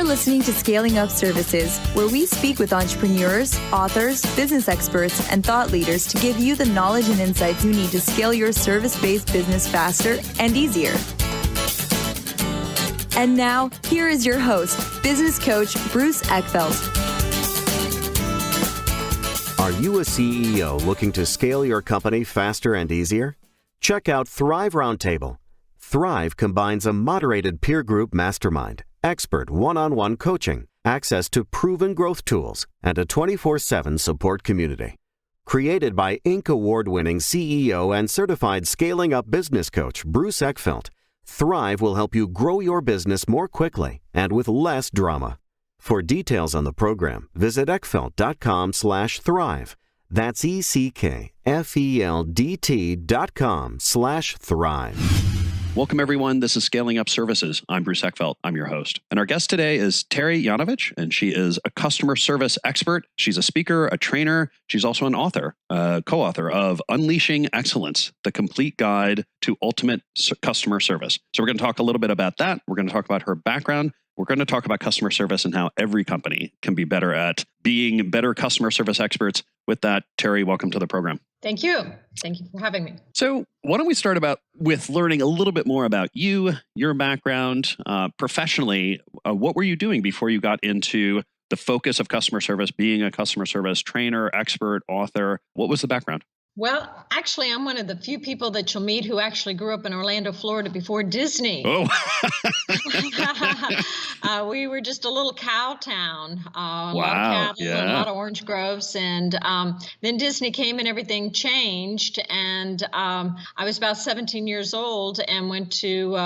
You're listening to Scaling Up Services, where we speak with entrepreneurs, authors, business experts, and thought leaders to give you the knowledge and insights you need to scale your service-based business faster and easier. And now, here is your host, business coach Bruce Eckfeldt. Are you a CEO looking to scale your company faster and easier? Check out Thrive Roundtable. Thrive combines a moderated peer group mastermind, expert one-on-one coaching, access to proven growth tools, and a 24/7 support community. Created by Inc. award-winning CEO and certified scaling up business coach Bruce Eckfeldt, Thrive will help you grow your business more quickly and with less drama. For details on the program, visit eckfeldt.com/thrive. That's ECKFELDT.com/thrive. Welcome, everyone. This is Scaling Up Services. I'm Bruce Eckfeldt. I'm your host. And our guest today is Teri Yanovitch, and she is a customer service expert. She's a speaker, a trainer. She's also an author, co-author of Unleashing Excellence, the complete guide to ultimate customer service. So we're going to talk a little bit about that. We're going to talk about her background. We're going to talk about customer service and how every company can be better at being better customer service experts. With that, Teri, welcome to the program. Thank you. Thank you for having me. So why don't we start with learning a little bit more about you, your background, professionally. What were you doing before you got into the focus of customer service, being a customer service trainer, expert, author? What was the background? Well, actually, I'm one of the few people that you'll meet who actually grew up in Orlando, Florida before Disney. Oh, we were just a little cow town. A wow, lot of cattle, yeah. a lot of orange groves. And then Disney came and everything changed. And I was about 17 years old and went to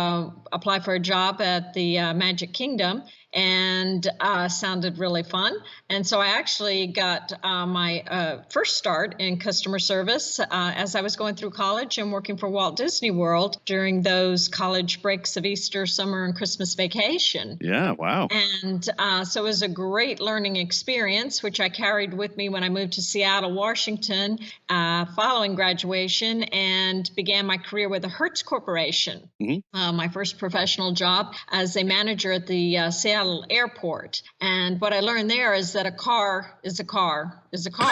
apply for a job at the Magic Kingdom. And sounded really fun. And so I actually got my first start in customer service as I was going through college and working for Walt Disney World during those college breaks of Easter, summer, and Christmas vacation. Yeah, wow. And so it was a great learning experience, which I carried with me when I moved to Seattle, Washington, following graduation, and began my career with the Hertz Corporation. Mm-hmm. My first professional job as a manager at the Seattle airport. And what I learned there is that a car is a car is a car.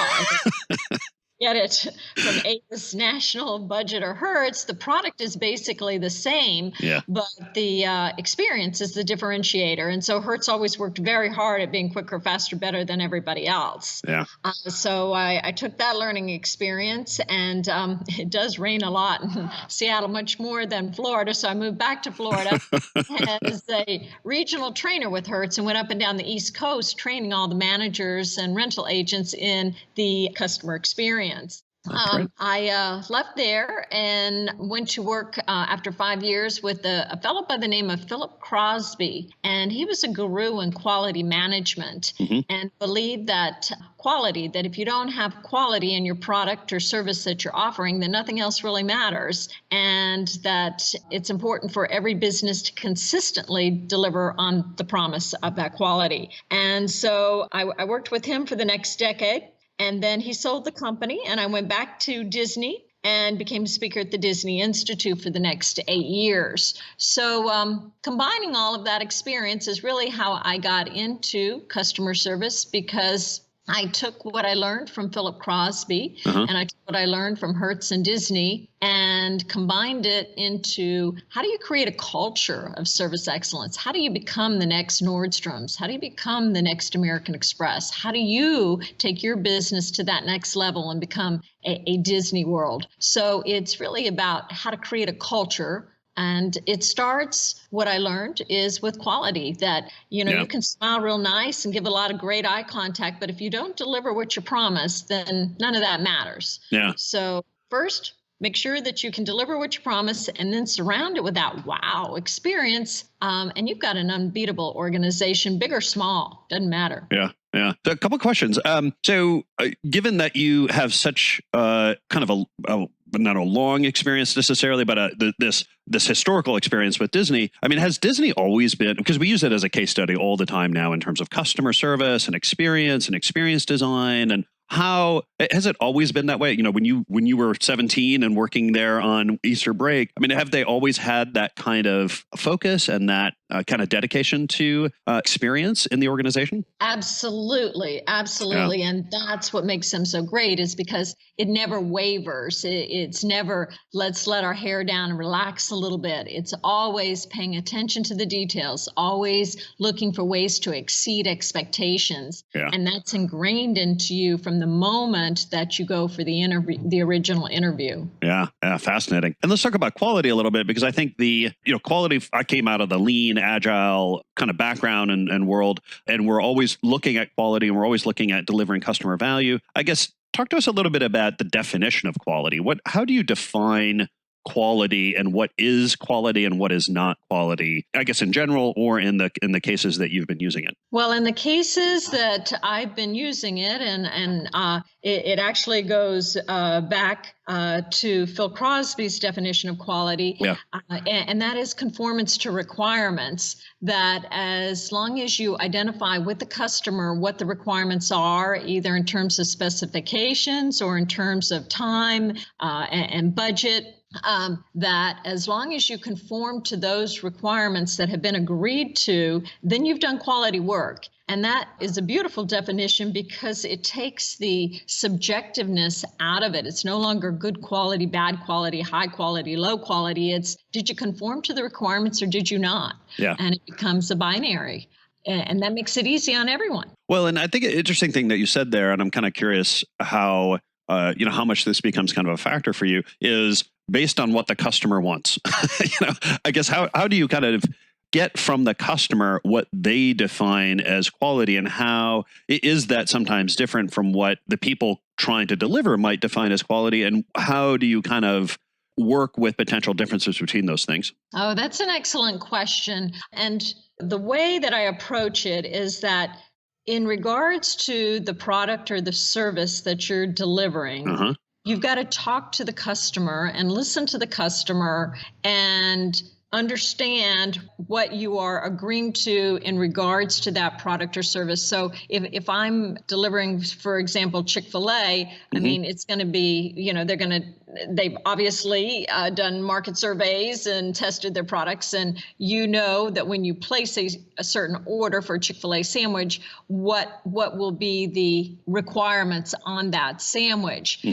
Get it from Avis, National, Budget, or Hertz, the product is basically the same, but the experience is the differentiator. And so Hertz always worked very hard at being quicker, faster, better than everybody else. Yeah. So I took that learning experience, and it does rain a lot in Seattle, much more than Florida. So I moved back to Florida as a regional trainer with Hertz and went up and down the East Coast training all the managers and rental agents in the customer experience. I left there and went to work after 5 years with a fellow by the name of Philip Crosby. And he was a guru in quality management, mm-hmm. and believed that that if you don't have quality in your product or service that you're offering, then nothing else really matters. And that it's important for every business to consistently deliver on the promise of that quality. And so I worked with him for the next decade. And then he sold the company, and I went back to Disney and became a speaker at the Disney Institute for the next 8 years. So combining all of that experience is really how I got into customer service, because I took what I learned from Philip Crosby, and I took what I learned from Hertz and Disney and combined it into how do you create a culture of service excellence? How do you become the next Nordstrom's? How do you become the next American Express? How do you take your business to that next level and become a Disney World? So it's really about how to create a culture. And it starts, what I learned is with quality, that, you can smile real nice and give a lot of great eye contact, but if you don't deliver what you promise, then none of that matters. Yeah. So first, make sure that you can deliver what you promise, and then surround it with that wow experience. And you've got an unbeatable organization, big or small, doesn't matter. Yeah. Yeah. So a couple of questions. So given that you have such kind of not a long experience necessarily, but this historical experience with Disney. I mean, has Disney always been, because we use it as a case study all the time now in terms of customer service and experience design and how has it always been that way? You know, when you were 17 and working there on Easter break, I mean, have they always had that kind of focus and that kind of dedication to experience in the organization? Absolutely. Absolutely. Yeah. And that's what makes them so great, is because it never wavers. It's never, let's let our hair down and relax a little bit. It's always paying attention to the details, always looking for ways to exceed expectations. Yeah. And that's ingrained into you from the moment that you go for the interview, the original interview. Yeah, fascinating. And let's talk about quality a little bit, because I think quality, I came out of the lean, agile kind of background and world, and we're always looking at quality and we're always looking at delivering customer value. I guess, talk to us a little bit about the definition of quality. How do you define quality, and what is quality and what is not quality, I guess, in general, or in the cases that you've been using it? Well, in the cases that I've been using it, and it actually goes back to Phil Crosby's definition of quality, yeah. And that is conformance to requirements. That as long as you identify with the customer what the requirements are, either in terms of specifications or in terms of time and budget, that as long as you conform to those requirements that have been agreed to, then you've done quality work. And that is a beautiful definition because it takes the subjectiveness out of it. It's no longer good quality, bad quality, high quality, low quality. It's, did you conform to the requirements or did you not? Yeah. And it becomes a binary. And that makes it easy on everyone. Well, and I think an interesting thing that you said there, and I'm kind of curious how much this becomes kind of a factor for you, is based on what the customer wants. I guess how do you kind of get from the customer what they define as quality, and how is that sometimes different from what the people trying to deliver might define as quality, and how do you kind of work with potential differences between those things? Oh, that's an excellent question. And the way that I approach it is that in regards to the product or the service that you're delivering, you've got to talk to the customer and listen to the customer and understand what you are agreeing to in regards to that product or service. So if I'm delivering, for example, Chick-fil-A, I mean, it's going to be, they've obviously done market surveys and tested their products. And you know that when you place a certain order for a Chick-fil-A sandwich, what will be the requirements on that sandwich.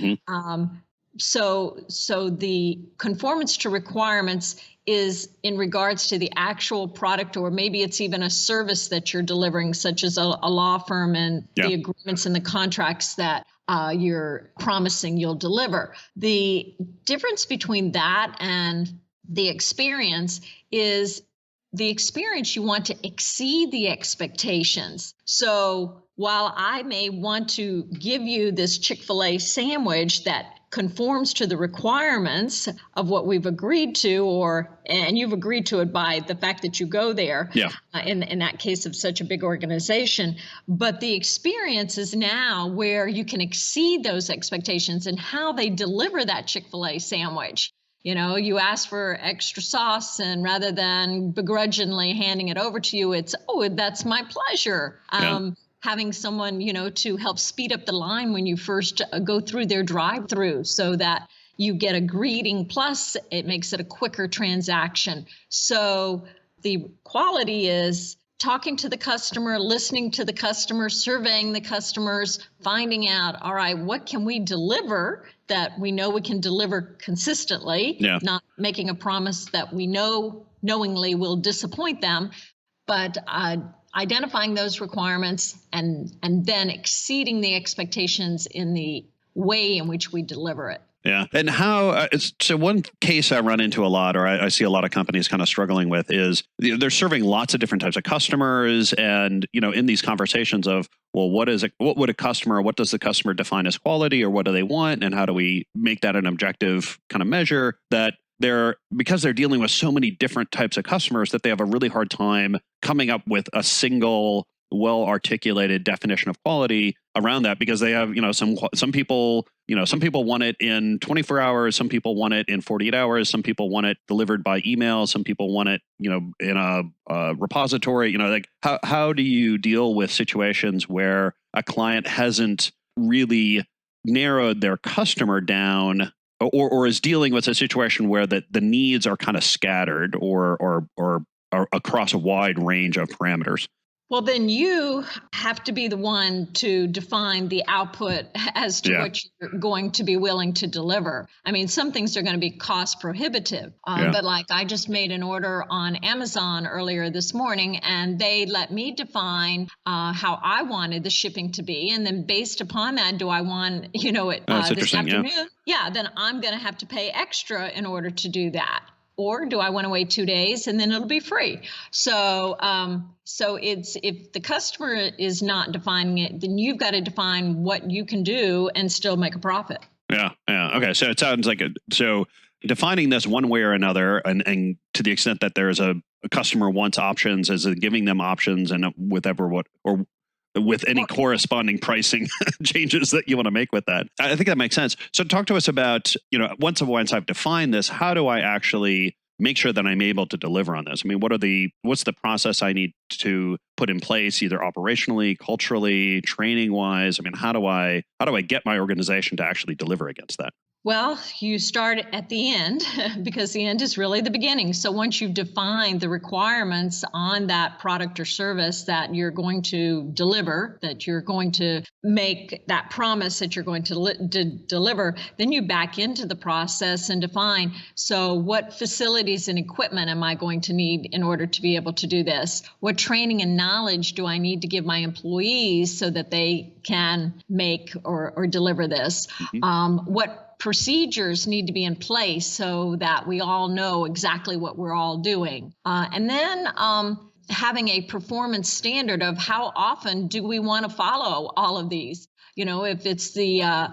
So the conformance to requirements is in regards to the actual product, or maybe it's even a service that you're delivering, such as a law firm and the agreements and the contracts that you're promising you'll deliver. The difference between that and the experience is the experience, you want to exceed the expectations. So while I may want to give you this Chick-fil-A sandwich that conforms to the requirements of what we've agreed to, and you've agreed to it by the fact that you go there, in that case of such a big organization. But the experience is now where you can exceed those expectations and how they deliver that Chick-fil-A sandwich. You ask for extra sauce, and rather than begrudgingly handing it over to you, it's, oh, that's my pleasure. Having someone, to help speed up the line when you first go through their drive-through, so that you get a greeting, plus it makes it a quicker transaction. So the quality is talking to the customer, listening to the customer, surveying the customers, finding out, all right, what can we deliver that we know we can deliver consistently, not making a promise that we knowingly will disappoint them, but identifying those requirements and then exceeding the expectations in the way in which we deliver it. Yeah. And how, so one case I run into a lot, or I see a lot of companies kind of struggling with, is they're serving lots of different types of customers. And, in these conversations of, well, what does the customer define as quality, or what do they want? And how do we make that an objective kind of measure, that because they're dealing with so many different types of customers, that they have a really hard time coming up with a single well-articulated definition of quality around that, because they have, some people want it in 24 hours, some people want it in 48 hours, some people want it delivered by email, some people want it, in a repository, how do you deal with situations where a client hasn't really narrowed their customer down, or is dealing with a situation where the needs are kind of scattered or across a wide range of parameters? Well, then you have to be the one to define the output as to what you're going to be willing to deliver. I mean, some things are going to be cost prohibitive, but like I just made an order on Amazon earlier this morning, and they let me define how I wanted the shipping to be. And then based upon that, do I want, it this afternoon? Then I'm going to have to pay extra in order to do that. Or do I want to wait 2 days and then it'll be free? So it's, if the customer is not defining it, then you've got to define what you can do and still make a profit. Yeah. Okay. So it sounds like so defining this one way or another, and to the extent that there's a customer wants options, is it giving them options, and with any corresponding pricing changes that you want to make with that. I think that makes sense. So talk to us about, once I've defined this, how do I actually make sure that I'm able to deliver on this? I mean, what's the process I need to put in place, either operationally, culturally, training wise? I mean, how do I get my organization to actually deliver against that? Well, you start at the end because the end is really the beginning. So once you've defined the requirements on that product or service that you're going to deliver, that you're going to make that promise that you're going to deliver, then you back into the process and define, so what facilities and equipment am I going to need in order to be able to do this? What training and knowledge do I need to give my employees so that they can make or deliver this? What procedures need to be in place so that we all know exactly what we're all doing. And then having a performance standard of how often do we want to follow all of these. If it's the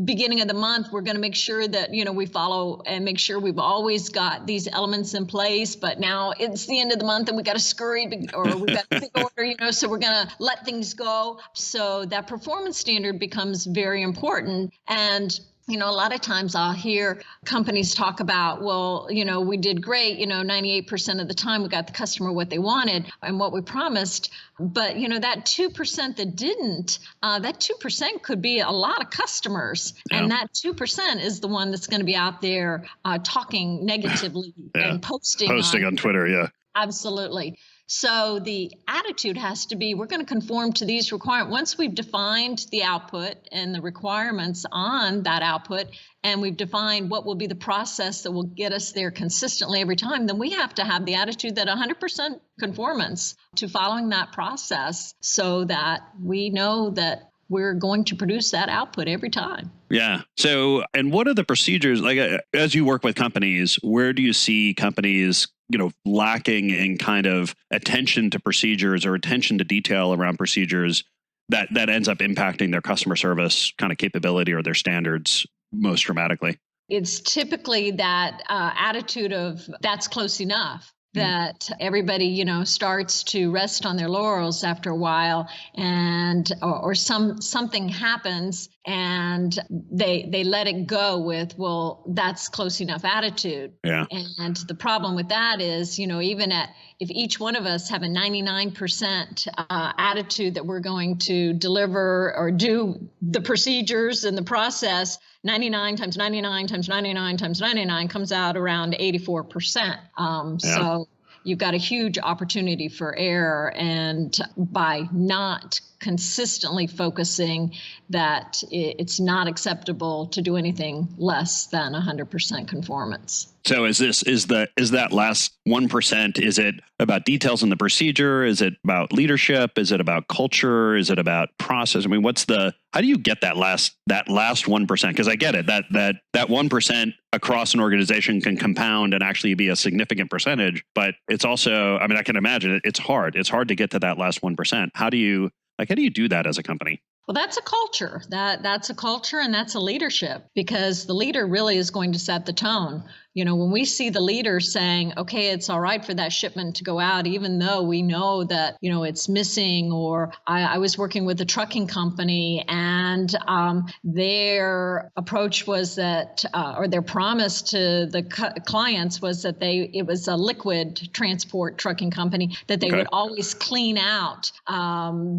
beginning of the month, we're going to make sure that, we follow and make sure we've always got these elements in place. But now it's the end of the month and we got to scurry, or we've got a big order, so we're going to let things go. So that performance standard becomes very important. And a lot of times I'll hear companies talk about, well, we did great, 98% of the time we got the customer what they wanted and what we promised. But, that 2% that didn't, that 2% could be a lot of customers. Yeah. And that 2% is the one that's going to be out there talking negatively and posting on Twitter. Yeah, absolutely. So the attitude has to be, we're going to conform to these requirements. Once we've defined the output and the requirements on that output, and we've defined what will be the process that will get us there consistently every time, then we have to have the attitude that 100% conformance to following that process so that we know that we're going to produce that output every time. Yeah. So, and what are the procedures, like as you work with companies, where do you see companies, lacking in kind of attention to procedures or attention to detail around procedures that ends up impacting their customer service kind of capability or their standards most dramatically? It's typically that attitude of that's close enough. That everybody, starts to rest on their laurels after a while, and or something happens and they let it go with, well, that's close enough attitude. Yeah. And the problem with that is, even if each one of us have a 99% attitude that we're going to deliver or do the procedures and the process, 99 times 99 times 99 times 99 comes out around 84%. So you've got a huge opportunity for error, and by not consistently focusing that it's not acceptable to do anything less than 100% conformance. So is that last 1%, is it about details in the procedure? Is it about leadership? Is it about culture? Is it about process? I mean, how do you get that last 1%? Because I get it, that 1% across an organization can compound and actually be a significant percentage, but it's also, I mean, I can imagine it's hard. It's hard to get to that last 1%. How do you do that as a company? Well, that's a culture. That's a culture, and that's a leadership, because the leader really is going to set the tone. when we see the leader saying, okay, it's all right for that shipment to go out, even though we know that, it's missing, or I was working with a trucking company and their approach was that, or their promise to the clients was that it was a liquid transport trucking company that they would always clean out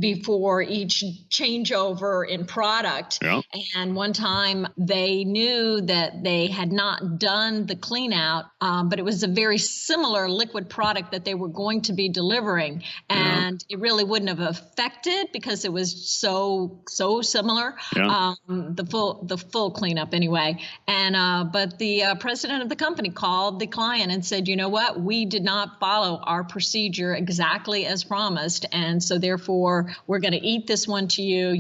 before each changeover in product. Yeah. And one time they knew that they had not done the clean out, but it was a very similar liquid product that they were going to be delivering. And it really wouldn't have affected because it was so similar, the full cleanup anyway. And but the president of the company called the client and said, you know what, we did not follow our procedure exactly as promised. And so therefore, we're going to eat this one to you,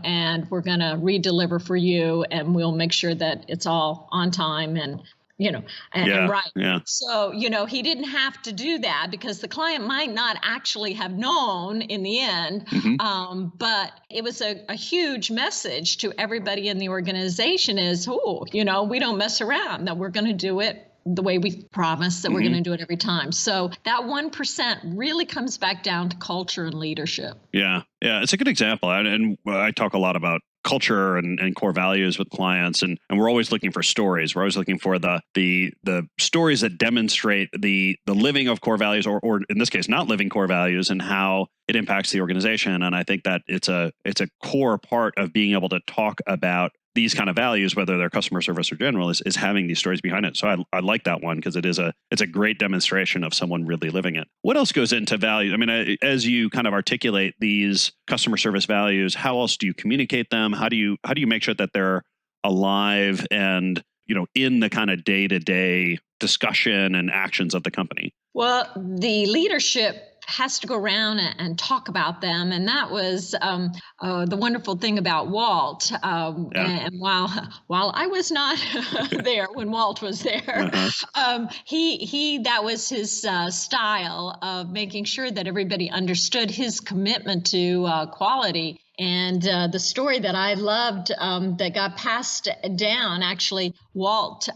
and we're going to redeliver for you. And we'll make sure that it's all on time and right. Yeah. So, he didn't have to do that because the client might not actually have known in the end. Mm-hmm. But it was a huge message to everybody in the organization is, we don't mess around, that we're going to do it the way we promised, that we're going to do it every time. So that 1% really comes back down to culture and leadership. Yeah. Yeah. It's a good example. And I talk a lot about culture and core values with clients, and we're always looking for stories. We're always looking for the stories that demonstrate the living of core values, or in this case, not living core values, and how it impacts the organization. And I think that it's a core part of being able to talk about these kind of values, whether they're customer service or general, is having these stories behind it. So I like that one because it's a great demonstration of someone really living it. What else goes into value? I mean, as you kind of articulate these customer service values, how else do you communicate them? How do you make sure that they're alive and, in the kind of day-to-day discussion and actions of the company? Well, the leadership has to go around and talk about them. And that was the wonderful thing about Walt. And while I was not there when Walt was there, that was his style of making sure that everybody understood his commitment to quality. And the story that I loved that got passed down, actually, Walt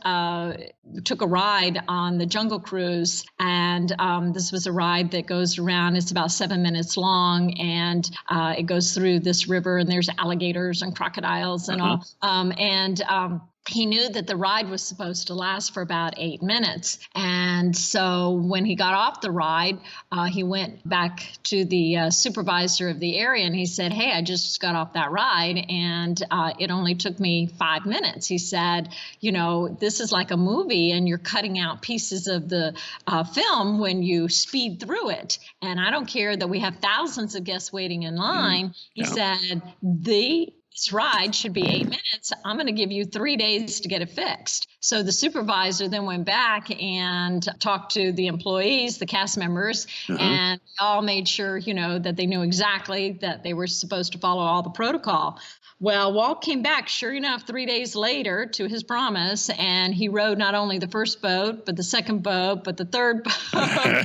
took a ride on the Jungle Cruise. And this was a ride that goes around, it's about 7 minutes long. And it goes through this river, and there's alligators and crocodiles and all. He knew that the ride was supposed to last for about 8 minutes. And so when he got off the ride, he went back to the supervisor of the area and he said, hey, I just got off that ride and it only took me 5 minutes. He said, this is like a movie and you're cutting out pieces of the film when you speed through it. And I don't care that we have thousands of guests waiting in line. He said, this ride should be 8 minutes. I'm going to give you 3 days to get it fixed. So the supervisor then went back and talked to the employees, the cast members, and all made sure, that they knew exactly that they were supposed to follow all the protocol. Well, Walt came back, sure enough, 3 days later to his promise, and he rode not only the first boat, but the second boat, but the third boat.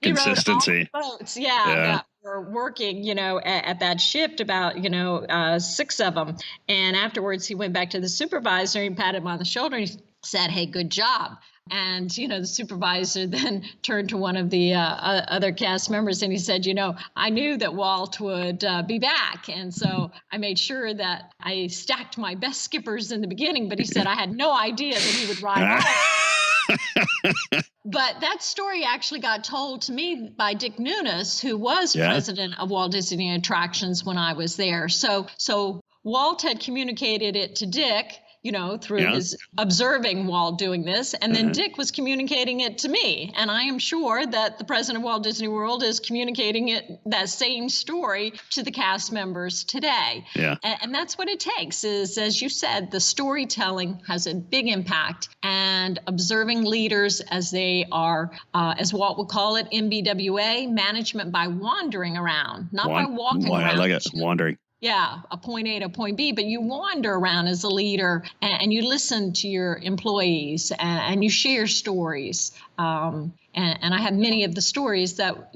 Consistency. Rode all the boats, that were working, at that shift, about, 6 of them. And afterwards, he went back to the supervisor, he patted him on the shoulder, and he said, hey, good job. And, the supervisor then turned to one of the other cast members and he said, I knew that Walt would be back. And so I made sure that I stacked my best skippers in the beginning, but he said I had no idea that he would ride off. But that story actually got told to me by Dick Nunes, who was president of Walt Disney Attractions when I was there. So Walt had communicated it to Dick, through his observing Walt doing this. And then Dick was communicating it to me. And I am sure that the president of Walt Disney World is communicating that same story to the cast members today. Yeah. And that's what it takes is, as you said, the storytelling has a big impact, and observing leaders as they are, as Walt would call it, MBWA, management by wandering around, not by walking around. I like it, wandering. Yeah, a point A to a point B, but you wander around as a leader and you listen to your employees and you share stories. And I have many of the stories that,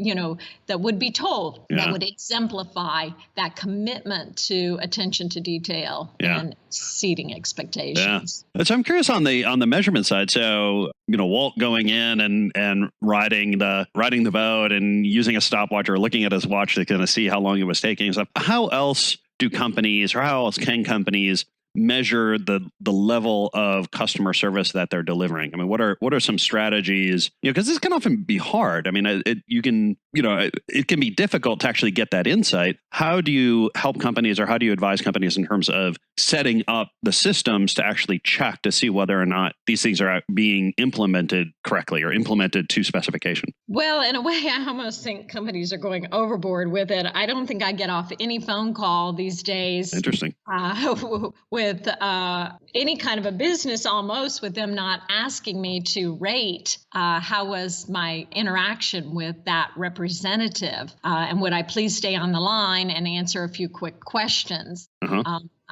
that would be told that would exemplify that commitment to attention to detail and exceeding expectations. Yeah. So I'm curious on the measurement side. So, Walt going in and riding the boat and using a stopwatch or looking at his watch to kind of see how long it was taking and stuff. How else can companies measure the level of customer service that they're delivering? I mean, what are some strategies? Because this can often be hard. I mean, it can be difficult to actually get that insight. How do you help companies, or how do you advise companies in terms of setting up the systems to actually check to see whether or not these things are being implemented correctly or implemented to specification? Well, in a way, I almost think companies are going overboard with it. I don't think I get off any phone call these days. Interesting. With any kind of a business, almost, with them not asking me to rate how was my interaction with that representative, and would I please stay on the line and answer a few quick questions.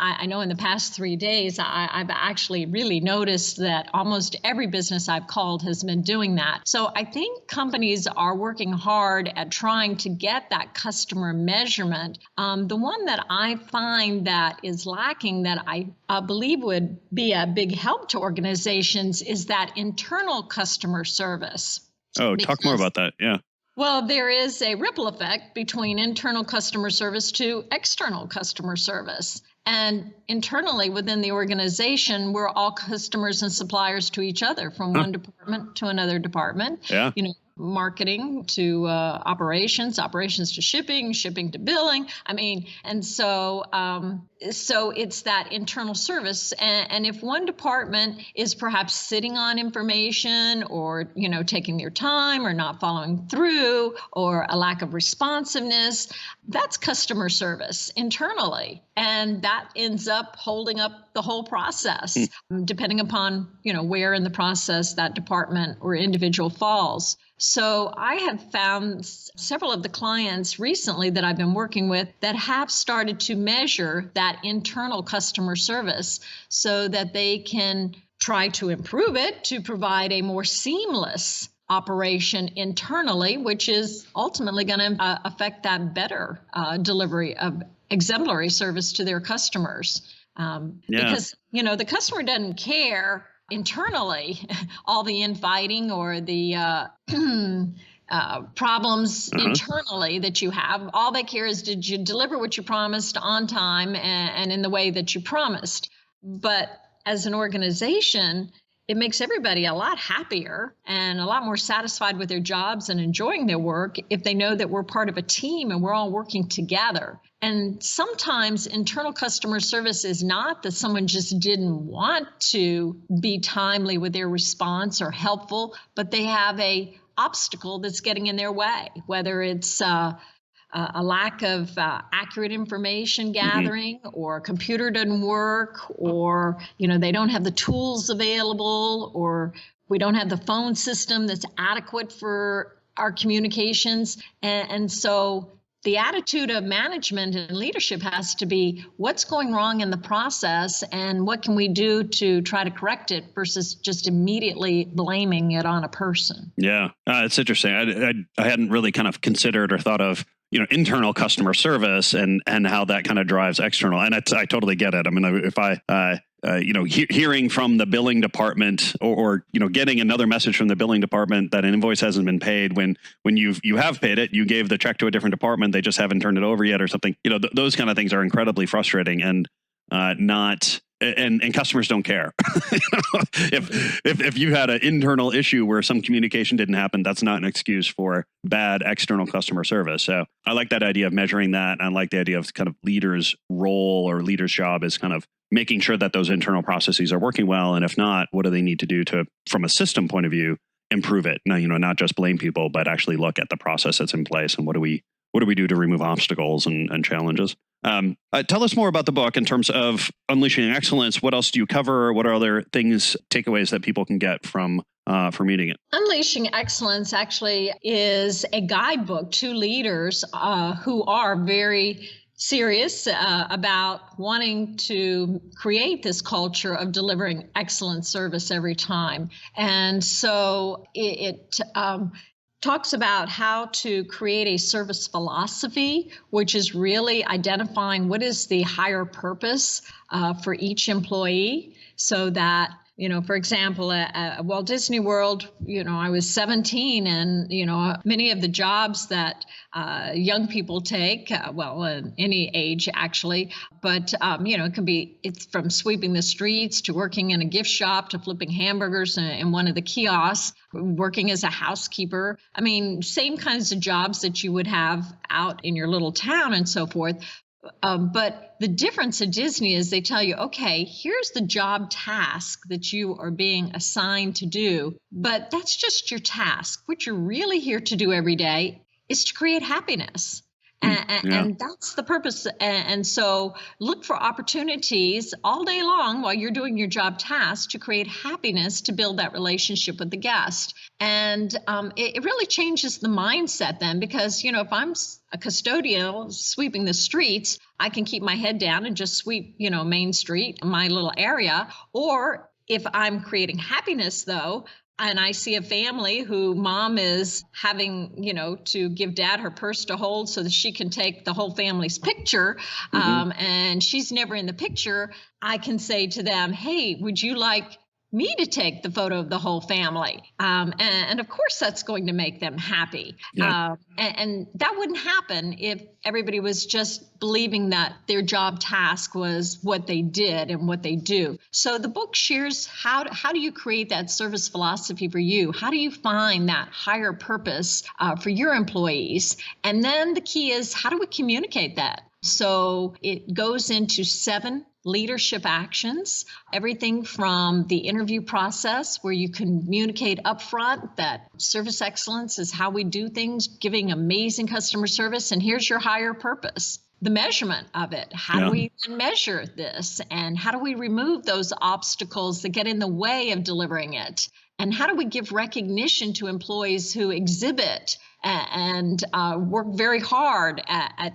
I know in the past 3 days, I've actually really noticed that almost every business I've called has been doing that. So I think companies are working hard at trying to get that customer measurement. The one that I find that is lacking, that I believe would be a big help to organizations, is that internal customer service. Oh, talk more about that. Yeah. Well, there is a ripple effect between internal customer service to external customer service. And internally within the organization, we're all customers and suppliers to each other, from one department to another department. Yeah. Marketing to operations to shipping to billing. I mean, and so it's that internal service. And if one department is perhaps sitting on information, or, taking their time, or not following through, or a lack of responsiveness, that's customer service internally. And that ends up holding up the whole process, depending upon, where in the process that department or individual falls. So I have found several of the clients recently that I've been working with that have started to measure that internal customer service so that they can try to improve it to provide a more seamless operation internally, which is ultimately going to affect that better delivery of exemplary service to their customers. Because, the customer doesn't care internally all the infighting or the problems internally that you have. All they care is, did you deliver what you promised on time and in the way that you promised? But as an organization, it makes everybody a lot happier and a lot more satisfied with their jobs and enjoying their work if they know that we're part of a team and we're all working together. And sometimes internal customer service is not that someone just didn't want to be timely with their response or helpful, but they have a obstacle that's getting in their way, whether it's a lack of accurate information gathering, or a computer doesn't work, or, they don't have the tools available, or we don't have the phone system that's adequate for our communications. And so the attitude of management and leadership has to be, what's going wrong in the process and what can we do to try to correct it, versus just immediately blaming it on a person. Yeah, it's interesting. I hadn't really kind of considered or thought of internal customer service and how that kind of drives external. And I totally get it. I mean, if I hearing from the billing department or getting another message from the billing department that an invoice hasn't been paid when you have paid it, you gave the check to a different department, they just haven't turned it over yet or something. Those kind of things are incredibly frustrating and and customers don't care. If you had an internal issue where some communication didn't happen, that's not an excuse for bad external customer service. So I like that idea of measuring that. And I like the idea of kind of leaders' role or leaders' job is kind of making sure that those internal processes are working well. And if not, what do they need to do to, from a system point of view, improve it? Now, not just blame people, but actually look at the process that's in place and what do we do to remove obstacles and challenges? Tell us more about the book in terms of Unleashing Excellence. What else do you cover? What are other takeaways that people can get from reading it? Unleashing Excellence actually is a guidebook to leaders who are very serious about wanting to create this culture of delivering excellent service every time. And so it talks about how to create a service philosophy, which is really identifying what is the higher purpose for each employee, so that, for example, at Walt Disney World, I was 17, and, many of the jobs that young people take, in any age actually, but, it's from sweeping the streets to working in a gift shop to flipping hamburgers in one of the kiosks, working as a housekeeper. I mean, same kinds of jobs that you would have out in your little town and so forth. But the difference at Disney is they tell you, okay, here's the job task that you are being assigned to do, but that's just your task. What you're really here to do every day is to create happiness. And that's the purpose. And so look for opportunities all day long while you're doing your job task to create happiness, to build that relationship with the guest. And it really changes the mindset then, because, if I'm a custodian sweeping the streets, I can keep my head down and just sweep, Main Street, my little area. Or if I'm creating happiness, though, and I see a family who mom is having, to give dad her purse to hold so that she can take the whole family's picture, and she's never in the picture, I can say to them, hey, would you like me to take the photo of the whole family? And of course, that's going to make them happy. Yeah. And that wouldn't happen if everybody was just believing that their job task was what they did and what they do. So the book shares how do you create that service philosophy for you? How do you find that higher purpose for your employees? And then the key is, how do we communicate that? So it goes into 7 leadership actions, everything from the interview process, where you communicate upfront that service excellence is how we do things, giving amazing customer service, and here's your higher purpose. The measurement of it. How do we measure this? And how do we remove those obstacles that get in the way of delivering it? And how do we give recognition to employees who exhibit and work very hard at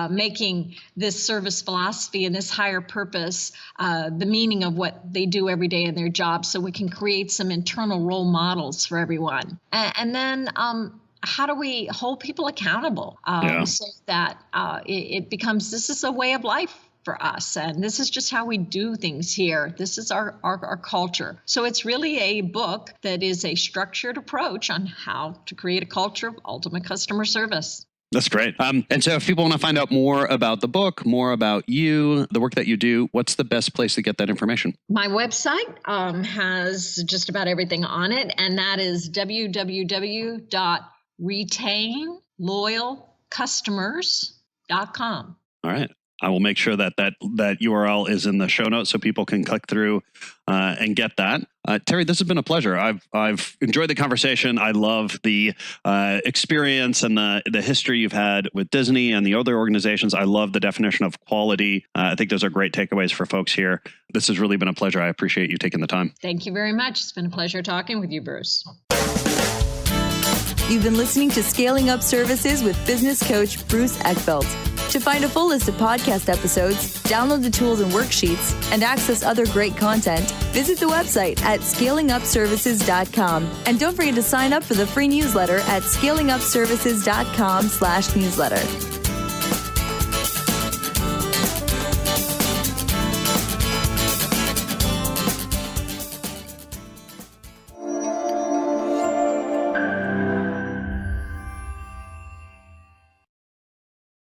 making this service philosophy and this higher purpose the meaning of what they do every day in their job, so we can create some internal role models for everyone. And then how do we hold people accountable so that it becomes, this is a way of life for us, and this is just how we do things here. This is our culture. So it's really a book that is a structured approach on how to create a culture of ultimate customer service. That's great. And so if people want to find out more about the book, more about you, the work that you do, what's the best place to get that information? My website has just about everything on it, and that is www.retainloyalcustomers.com. All right. I will make sure that URL is in the show notes so people can click through and get that. Teri, this has been a pleasure. I've enjoyed the conversation. I love the experience and the history you've had with Disney and the other organizations. I love the definition of quality. I think those are great takeaways for folks here. This has really been a pleasure. I appreciate you taking the time. Thank you very much. It's been a pleasure talking with you, Bruce. You've been listening to Scaling Up Services with business coach Bruce Eckfeldt. To find a full list of podcast episodes, download the tools and worksheets, and access other great content, visit the website at scalingupservices.com. And don't forget to sign up for the free newsletter at scalingupservices.com/newsletter.